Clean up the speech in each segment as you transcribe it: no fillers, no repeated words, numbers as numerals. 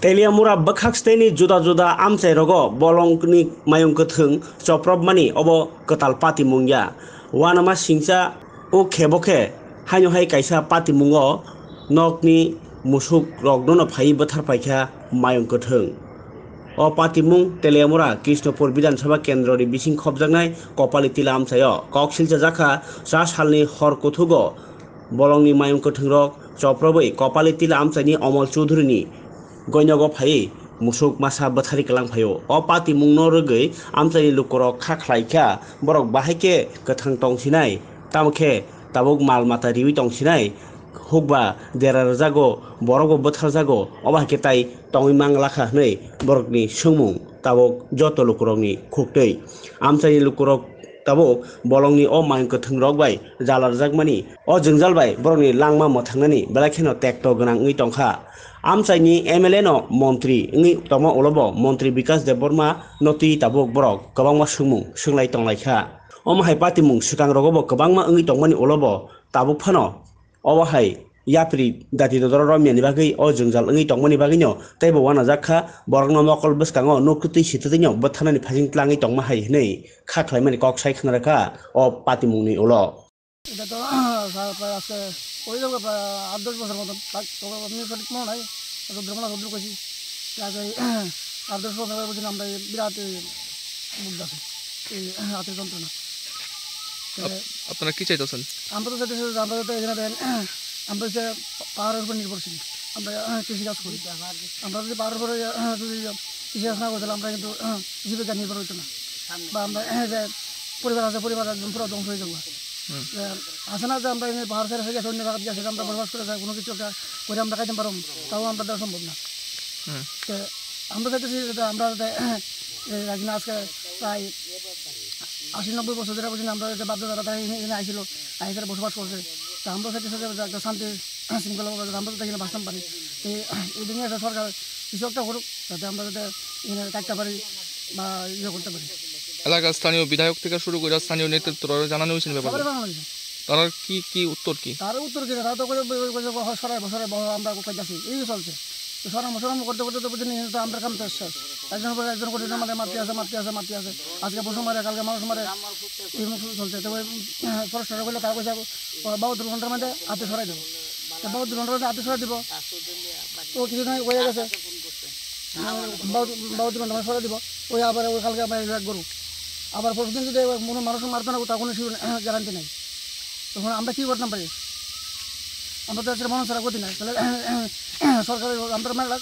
Teliamura bakhakstain juda juda amchai rogo bolongni mayung kethung choprobmani obo ketal pati mungya wanama singsa o kheboke haino hai kaisa pati mungo nokni musuk rognono phai bathar paikha mayung kethung o patimung Teliamura Krishnapur Bidansabha Kendroni bising khobjaknai Kopali Tila amchayo koksilja jakha sa salni hor kothugo bolongni mayung kethung rok choproboi Kopali Tila amchaini Omol Choudhuryni goinyogo phai musuk masa bathari kalang phayo o pati mungno rogoi amchai lukorok kha khlaikha borok bahaike kathang tongsinai tamkhe tabuk mal mata riwi tongsinai hukba dera jago borogo bathar jago obahike tai tongimang lakha hnei borokni sungmung tabuk joto lukorokni khuktei amchai lukorok tabuk bolongni o mayung kethung rok bai jalarjakmani o jongjal bai borokni langma mothangnani belakheno tekto ganang oi tongkha amchaini MLA no Montri ngi tongma olobo Montri Bikas Deborma noti tabuk borok kwbangma sungmung sunglai tonglaikha omahai patimung swkang rogobo kwbangma ngi tongmani olobo tabuk phano obahai yapri dati dodoro romyani bagui o jongjal ngi tongmani bagui no teibo wana jakha borokno mokol bwskango nukutui situtui no bwthanani phasing tlangi tongma hai hnei kha khlaimani kok sai khwnaraka o patimungni ulo এটা তো প্রায় আজকে ওই যাবো প্রায় 8-10 বছর মতন আমি সঠিক মনে নাই রুদ্রমালা রুদ্র কইছি আগে 8-10 বছর বুঝি আমরা বিরাট মুগ্ধ আছি এই হাতের যন্ত্রণা আপনারা কি চাইতেছেন? আমরা তো চাইতেছি আমরা তো এখানে দেন আমরা হচ্ছে পাহাড়ের উপর নির্ভরশীল আমরা কৃষিকাজ করি আমরা যদি পাহাড়ের উপরে যদি কৃষিকাজ না করতাম আমরা কিন্তু জীবিকা নির্ভর হইতো না বা আমরা যে পরিবার আছে পরিবার একদম পুরো ধ্বংস হয়ে যাবো আছে না যে আমরা পাহাড় ছেড়ে গেছে অন্য জায়গায় গেছে আমরা বসবাস করে যাই কোনো কিছু একটা করে আমরা খাইতে পারব তাও আমরা দেওয়া সম্ভব না তো আমরা চাইতেছি আমরা একদিন আজকে প্রায় 80-90 বছর ধরে বুঝিনি আমরা যে বাধ্যতারা তাই এখানে আইছিল আইসারে বসবাস করছে তা আমরা চাইতেছি যে একটা শান্তি শৃঙ্খলা আমরা তো এখানে বাঁচতাম পারি এই দুনিয়া সরকার কিছু একটা করুক যাতে আমরা যাতে এখানে থাকতে পারি বা ইয়ে করতে পারি। এলাকার স্থানীয় বিধায়ক থেকে শুরু করে স্থানীয় নেতৃত্বরা জানানো হয়েছে ব্যাপারে তারা কি উত্তর কি তার উত্তর কি তারা তো সরাই আমরা কোথায় যাচ্ছি এই চলছে সরাম করতে করতে তো বুঝিনি আমরা কাম শেষ একজন পরে একজন করে আমাদের মারতে আছে আজকে পশু মারে কালকে মানুষ মারে এই মুখ চলছে তো ফরেস্টার বলে তারা কইছে 72 ঘন্টার মধ্যে হাতে সরাই দেবো 72 ঘন্টার মধ্যে হাতে সরাই দিব তো কিছুদিন হয়ে গেছে 72 ঘন্টা সরাই দিব ওই আবার ওই কালকে আবার গরু আবার প্রতিদিন যদি মানুষ মারতো না তখন গ্যারান্টি নেই তখন আমরা কী করতাম পারি আমরা তো আজকে মানুষ ছাড়া গতি নাই তাহলে সরকারের আমরা মেলা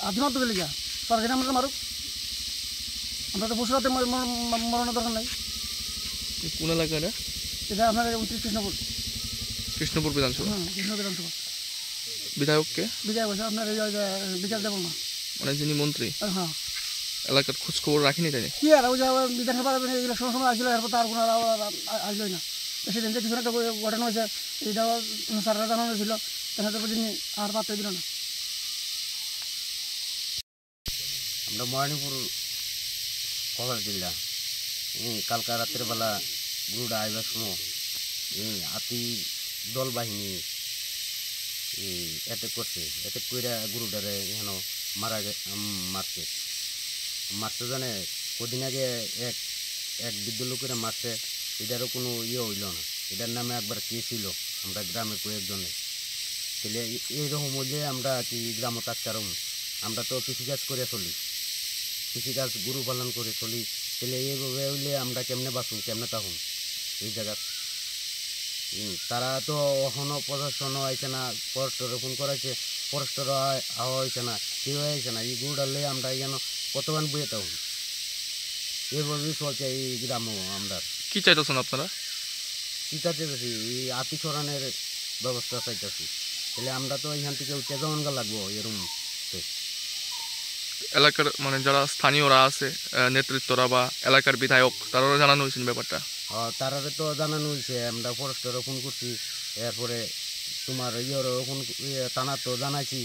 আধিমাত্র গেলে গিয়া সরকারি আমরা মারুক আমরা তো পশু রাতে মরানোর দরকার নাই। কোন এলাকাটা এটা আপনার 29 কৃষ্ণপুর বিধানসভা কৃষ্ণপুর বিধানসভা বিধায়ককে বিধায়ক বসে আপনার বিকাশ দেব না মানে যিনি মন্ত্রী হ্যাঁ এলাকার খোঁজ খবর রাখিনি তাই কি আর ওই যে বিধানসভা ইলেকশনের সময় আসলো এরপর তার কোনো আসলোই না সেদিন যে কিছু একটা ঘটনা হয়েছে এইটা স্যাররা জানানো ছিল তাহলে তো বুঝিনি আর পাত্র দিল না। আমরা মরানিপুর কভার দিল্লা কালকা রাতের বেলা গুরুডা আইবার সময় হাতি দল বাহিনী অ্যাটাক করছে অ্যাটাক করে গুরুডারে এখানে মারছে জানে কদিন আগে এক বৃদ্ধ লোকের মারছে এটারও কোনো ইয়ে হইল না এটার নামে একবার কেস ছিল আমরা গ্রামের কয়েকজনে তাহলে এইরকম হইলে আমরা কি গ্রামে থাকতাম আমরা তো কৃষিকাজ করে চলি কৃষিকাজ গরু পালন করে চলি তাহলে এইভাবে হইলে আমরা কেমনে বাঁচুন কেমনে থাকুন এই জায়গা তারা তো এখনও প্রশাসনও আইছে না ফরেস্টর ফোন করাইছে ফরেস্টর আওয়া হয়েছে না কেউ আইছে না এই গরুটা লয়ে আমরা এখানে কতক্ষণ বইয়ে থাকুন এইভাবেই চলছে এই গ্রামও আমরা কি চাইতেছেন আপনারা কি চাইতেছি এই হাতি ছড়ানোর ব্যবস্থা চাইতেছি তাহলে আমরা তো এখান থেকে উঠে জমন লাগবো এরকম এলাকার মানে যারা স্থানীয়রা আছে নেতৃত্বরা বা এলাকার বিধায়ক তারাও জানানো হয়েছে ব্যাপারটা তারা তো জানানো হয়েছে আমরা ফরেস্টরও ফোন করছি এরপরে তোমার ইয়েরও ফোন থানা তো জানাইছি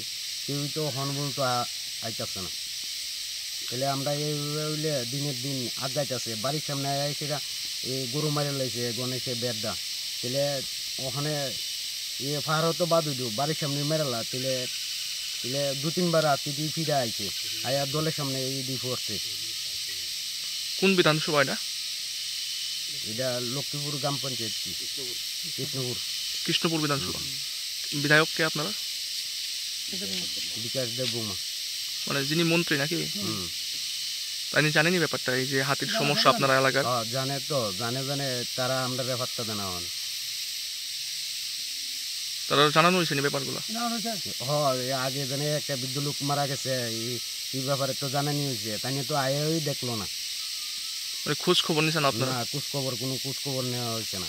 কেউ তো হনবন তো আইতাছে না তাহলে আমরা এইভাবে হইলে দিনের দিন আগাইতেছে বাড়ির সামনে সেটা এই গরু মারে লাইছে গনেছে বেড়া তাহলে ওখানে ফারও তো বাদ হইল বাড়ির সামনে মেরালা তাহলে এলে 2-3 বার রাত্রি ফিরে আইছে আয়া দলের সামনে এই দিয়ে পড়ছে। কোন বিধানসভা এটা? এটা লক্ষ্মীপুর গ্রাম পঞ্চায়েত কৃষ্ণপুর কৃষ্ণপুর বিধানসভা। বিধায়ককে আপনারা? বিকাশ দেব বৌমা। মানে যিনি মন্ত্রী নাকি? হুম। তাই জানেনি ব্যাপারটা, এই যে হাতির সমস্যা আপনার এলাকার? জানে তো, জানে তারা আমরা ব্যাপারটা জানা হন। তারা জানানো হয়েছে ব্যাপারগুলো? আগে জানে একটা বৃদ্ধ লোক মারা গেছে, এই ব্যাপারে তো জানানি হয়েছে, তাই নিয়ে তো আয়েই দেখলো না। মানে খোঁজ খবর নিছেন আপনারা? না, কোনো খোঁজ খবর নেওয়া হয়েছে না।